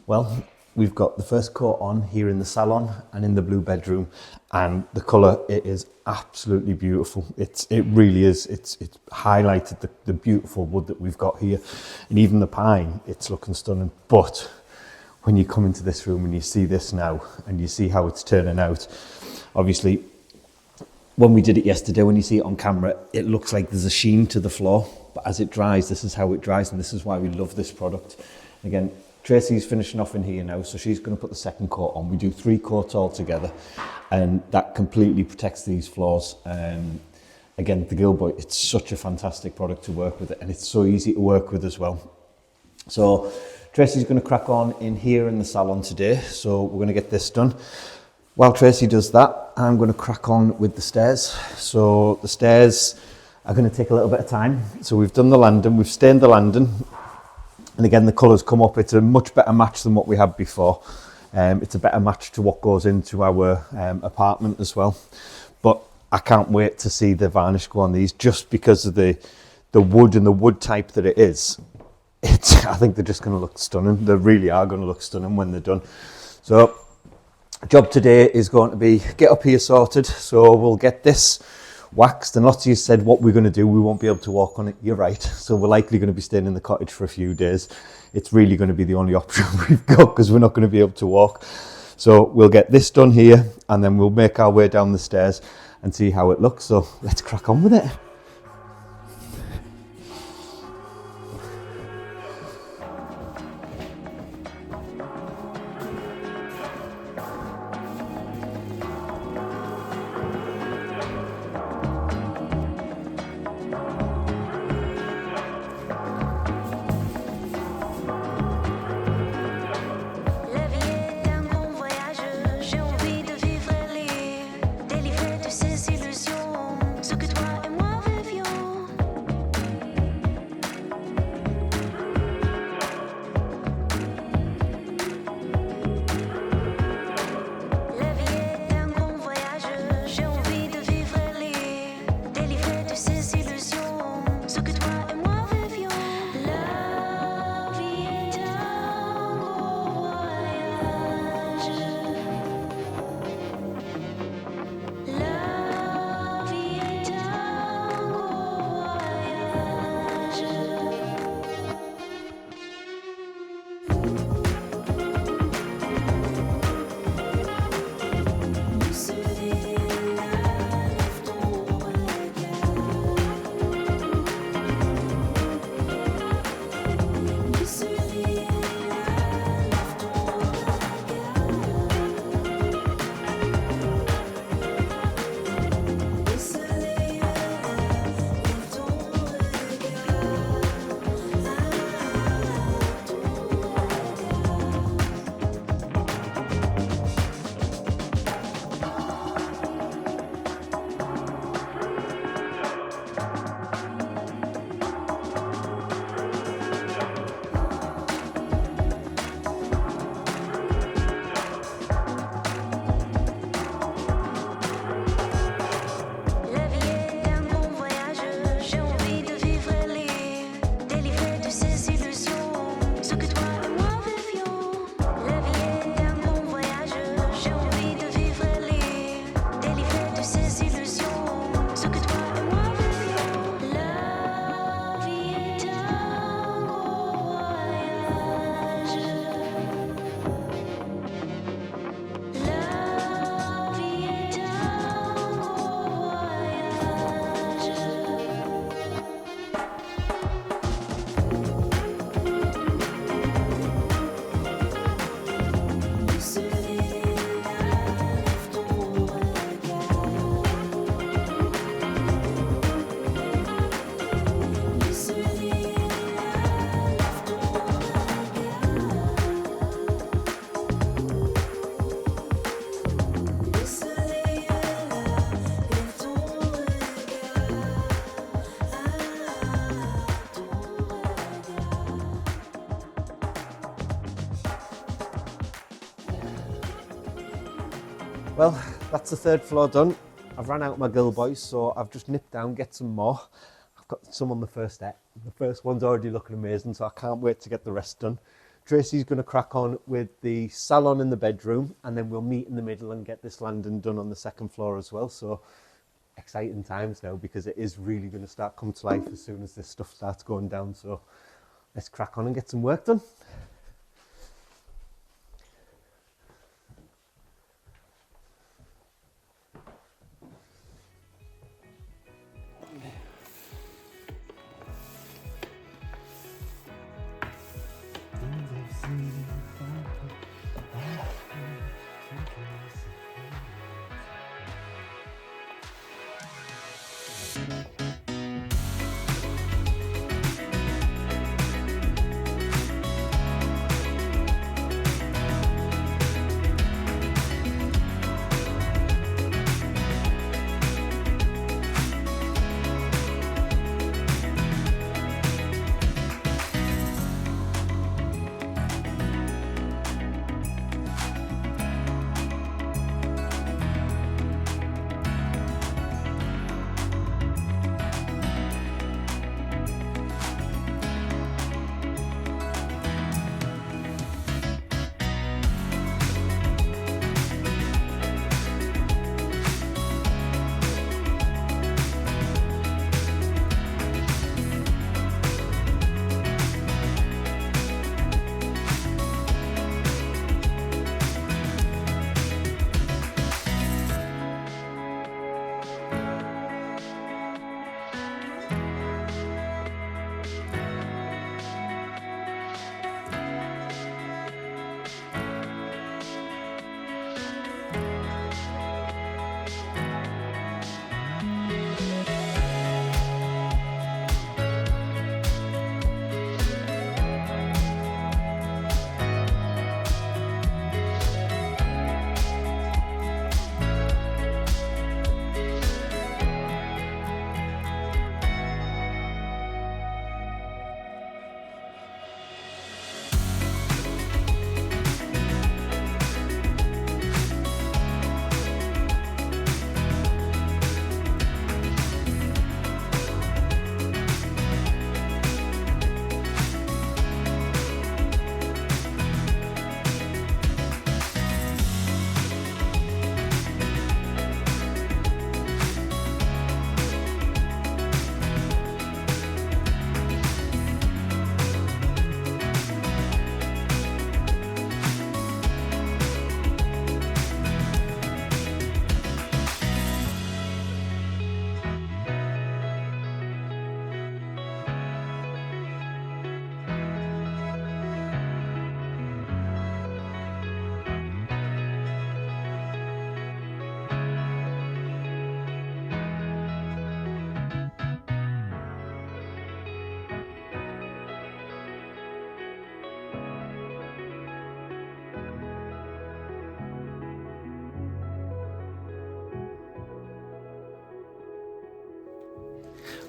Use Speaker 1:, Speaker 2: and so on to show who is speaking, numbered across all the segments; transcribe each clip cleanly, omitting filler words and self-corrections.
Speaker 1: Well, we've got the first coat on here in the salon and in the blue bedroom, and the colour, it is absolutely beautiful. It really is. It's highlighted the beautiful wood that we've got here, and even the pine, it's looking stunning. But when you come into this room and you see this now and you see how it's turning out, obviously when we did it yesterday, when you see it on camera, it looks like there's a sheen to the floor, but as it dries, this is how it dries, and this is why we love this product. Again, Tracy's finishing off in here now, so she's going to put the second coat on. We do 3 coats all together, and that completely protects these floors. Again, the Gilboy, it's such a fantastic product to work with, and it's so easy to work with as well. So Tracy's going to crack on in here in the salon today, so we're going to get this done. While Tracy does that, I'm going to crack on with the stairs. So the stairs are going to take a little bit of time. So we've done the landing, we've stained the landing, and again the colours come up. It's a much better match than what we had before. It's a better match to what goes into our apartment as well. But I can't wait to see the varnish go on these, just because of the wood and the wood type that it is. I think they're just going to look stunning. They really are going to look stunning when they're done. So job today is going to be get up here sorted. So we'll get this waxed, and lots of you said what we're going to do, we won't be able to walk on it. You're right. So we're likely going to be staying in the cottage for a few days. It's really going to be the only option we've got, because we're not going to be able to walk. So we'll get this done here, and then we'll make our way down the stairs and see how it looks. So let's crack on with it. Well, that's the third floor done. I've run out of my Gilboys, so I've just nipped down, get some more. I've got some on the first deck. The first one's already looking amazing, so I can't wait to get the rest done. Tracy's going to crack on with the salon and the bedroom, and then we'll meet in the middle and get this landing done on the second floor as well. So exciting times now, because it is really going to start come to life as soon as this stuff starts going down. So let's crack on and get some work done.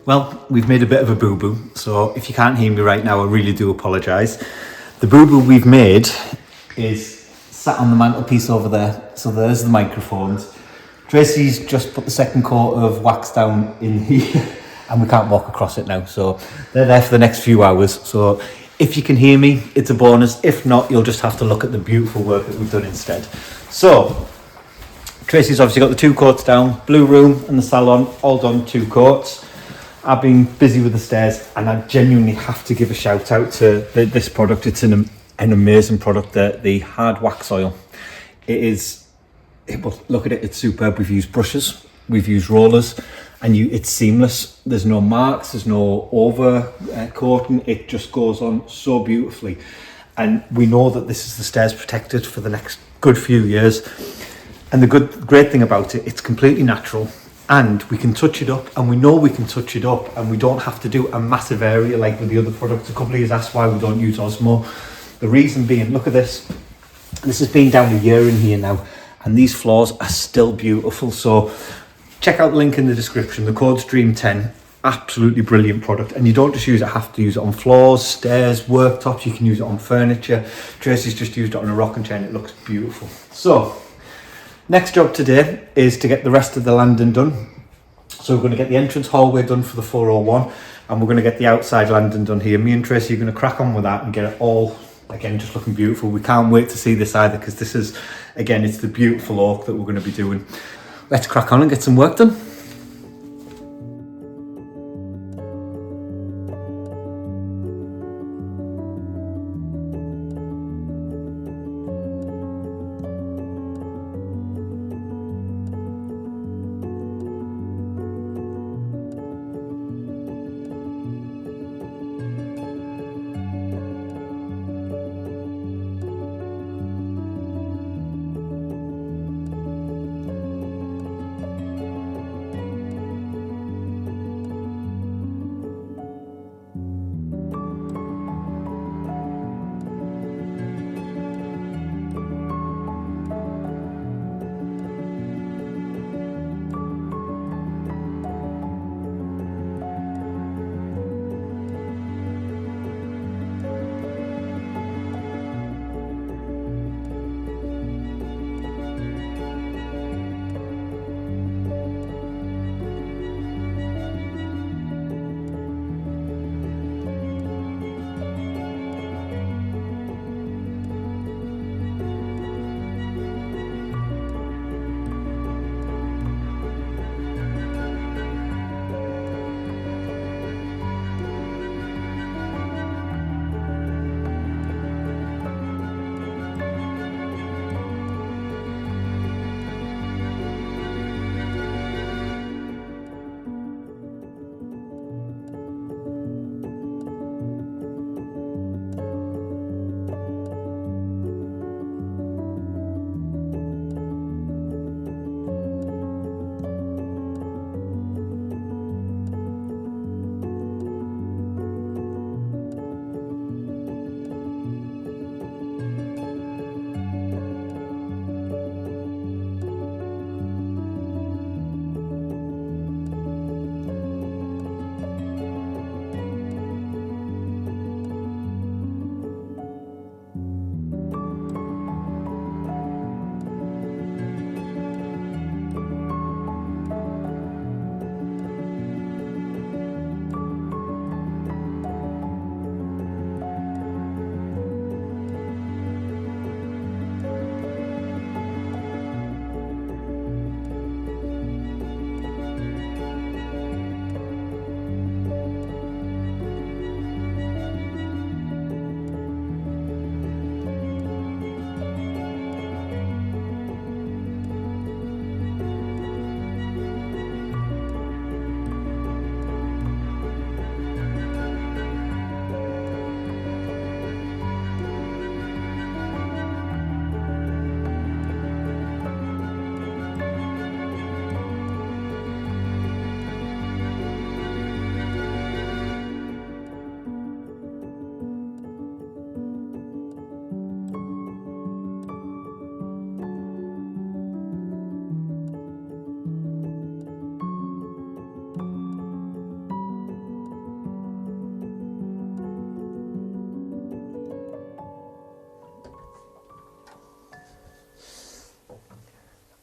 Speaker 1: Well, we've made a bit of a boo-boo, so if you can't hear me right now, I really do apologise. The boo-boo we've made is sat on the mantelpiece over there, so there's the microphones. Tracy's just put the second coat of wax down in here, and we can't walk across it now, so they're there for the next few hours. So if you can hear me, it's a bonus. If not, you'll just have to look at the beautiful work that we've done instead. So Tracy's obviously got the 2 coats down, blue room and the salon, all done 2 coats. I've been busy with the stairs, and I genuinely have to give a shout out to this product. It's an amazing product, the hard wax oil. Look at it, it's superb. We've used brushes, we've used rollers, and it's seamless. There's no marks, there's no over coating. It just goes on so beautifully. And we know that this is the stairs protected for the next good few years. And the great thing about it, it's completely natural. And we can touch it up, and we know we can touch it up, and we don't have to do a massive area like with the other products. A couple of years asked why we don't use Osmo. The reason being, look at this. This has been down a year in here now, and these floors are still beautiful. So check out the link in the description. The code's Dream10. Absolutely brilliant product. And you don't just have to use it on floors, stairs, worktops. You can use it on furniture. Tracy's just used it on a rocking chair, and it looks beautiful. So next job today is to get the rest of the landing done. So we're going to get the entrance hallway done for the 401, and we're going to get the outside landing done here. Me and Tracy are going to crack on with that and get it all Again, just looking beautiful. We can't wait to see this either, because this is, again, it's the beautiful oak that we're going to be doing. Let's crack on and get some work done.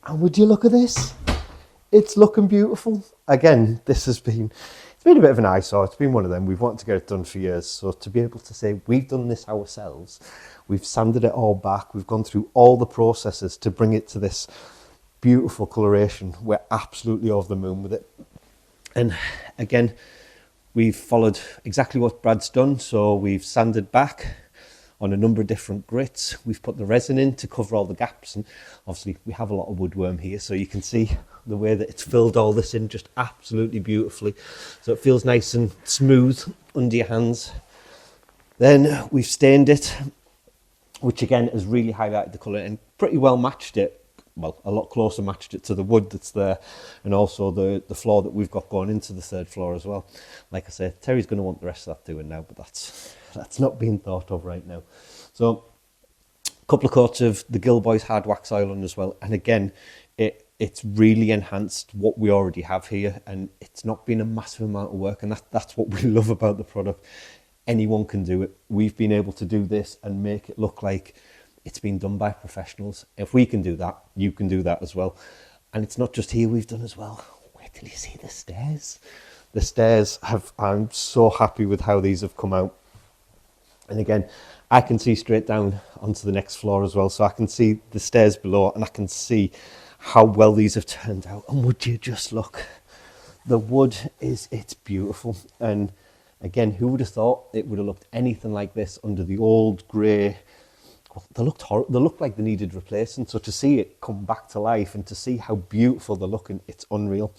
Speaker 1: And would you look at this? It's looking beautiful. Again, it's been a bit of an eyesore. It's been one of them. We've wanted to get it done for years. So to be able to say we've done this ourselves, we've sanded it all back, we've gone through all the processes to bring it to this beautiful coloration. We're absolutely over the moon with it. And again, we've followed exactly what Brad's done. So we've sanded back on a number of different grits. We've put the resin in to cover all the gaps, and obviously we have a lot of woodworm here, so you can see the way that it's filled all this in just absolutely beautifully, so it feels nice and smooth under your hands. Then we've stained it, which again has really highlighted the colour and pretty well matched it, well, a lot closer matched it to the wood that's there, and also the floor that we've got going into the third floor as well. Like I said, Terry's going to want the rest of that doing now, but that's not being thought of right now. So a couple of coats of the Gilboys hard wax oil on as well, and again it's really enhanced what we already have here, and it's not been a massive amount of work, and that's what we love about the product. Anyone can do it. We've been able to do this and make it look like it's been done by professionals. If we can do that, you can do that as well. And it's not just here we've done as well. Wait till you see the stairs. The stairs I'm so happy with how these have come out. And again, I can see straight down onto the next floor as well. So I can see the stairs below, and I can see how well these have turned out. And would you just look, the wood it's beautiful. And again, who would have thought it would have looked anything like this under the old grey? Well, they looked like they needed replacing. So to see it come back to life and to see how beautiful they're looking, it's unreal.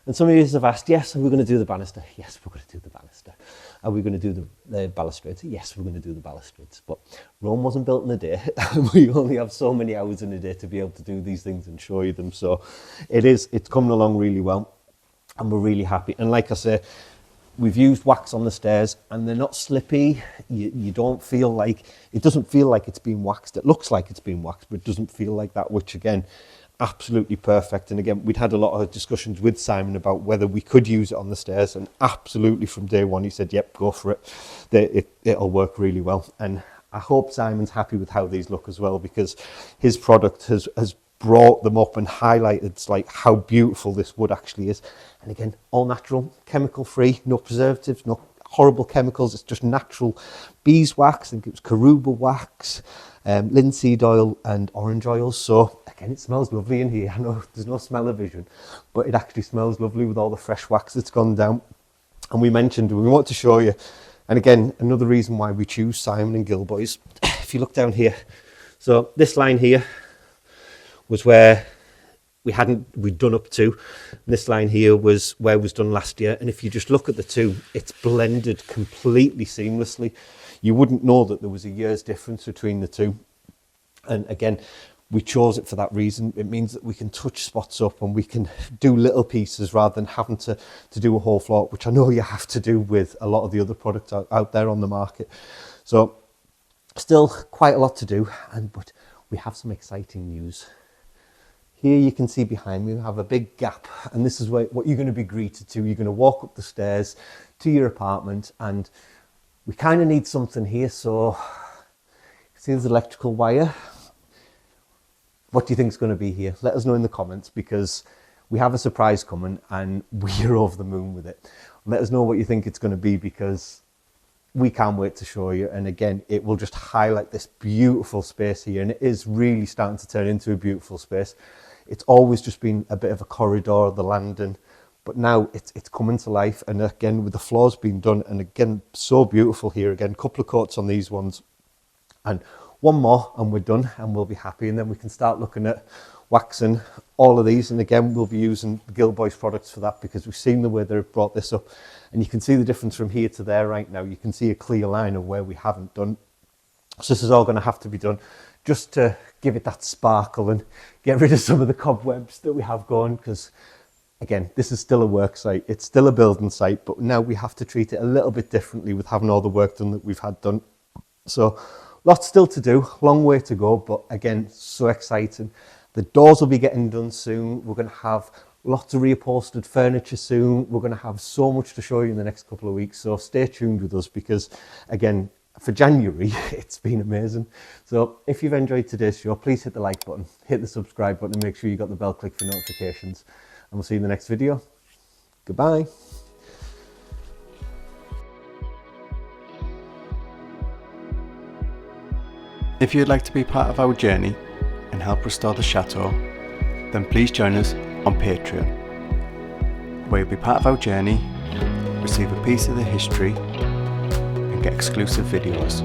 Speaker 1: And some of you have asked, yes, are we going to do the banister? Yes, we're going to do the banister. Are we going to do the balustrades? Yes, we're going to do the balustrades. But Rome wasn't built in a day. We only have so many hours in a day to be able to do these things and show you them. So it's coming along really well, and we're really happy. And like I say, we've used wax on the stairs, and they're not slippy. You don't feel like, it doesn't feel like it's been waxed. It looks like it's been waxed, but it doesn't feel like that, which again, absolutely perfect. And again, we'd had a lot of discussions with Simon about whether we could use it on the stairs, and absolutely from day one he said, yep, go for it. It'll work really well. And I hope Simon's happy with how these look as well, because his product has brought them up and highlighted like how beautiful this wood actually is. And again, all natural, chemical free, no preservatives, no horrible chemicals. It's just natural beeswax. I think it was caruba wax, linseed oil and orange oil. So again, it smells lovely in here. I know there's no smell-o-vision, but it actually smells lovely with all the fresh wax that's gone down. And we mentioned we want to show you, and again, another reason why we choose Simon and Gilboys. If you look down here, so this line here was where we'd done up to. This line here was where it was done last year. And if you just look at the two, it's blended completely seamlessly. You wouldn't know that there was a year's difference between the two. And again, we chose it for that reason. It means that we can touch spots up and we can do little pieces rather than having to do a whole floor, which I know you have to do with a lot of the other products out there on the market. So still quite a lot to do, but we have some exciting news. Here you can see behind me, we have a big gap, and this is what you're going to be greeted to. You're going to walk up the stairs to your apartment, and we kind of need something here. So see there's electrical wire. What do you think is going to be here? Let us know in the comments, because we have a surprise coming and we're over the moon with it. Let us know what you think it's going to be, because we can't wait to show you. And again, it will just highlight this beautiful space here, and it is really starting to turn into a beautiful space. It's always just been a bit of a corridor, the landing, but now it's coming to life. And again, with the floors being done, and again, so beautiful here. Again, a couple of coats on these ones, and one more, and we're done, and we'll be happy. And then we can start looking at waxing all of these. And again, we'll be using Gilboys products for that, because we've seen the way they've brought this up, and you can see the difference from here to there right now. You can see a clear line of where we haven't done. So this is all going to have to be done just to give it that sparkle and get rid of some of the cobwebs that we have going, because again, this is still a work site. It's still a building site, but now we have to treat it a little bit differently with having all the work done that we've had done. So lots still to do, long way to go, but again, so exciting. The doors will be getting done soon. We're going to have lots of reupholstered furniture soon. We're going to have so much to show you in the next couple of weeks. So stay tuned with us, because again, for January, it's been amazing. So if you've enjoyed today's show, please hit the like button, hit the subscribe button, and make sure you got the bell click for notifications. And we'll see you in the next video. Goodbye.
Speaker 2: If you'd like to be part of our journey and help restore the chateau, then please join us on Patreon, where you'll be part of our journey, receive a piece of the history, and get exclusive videos.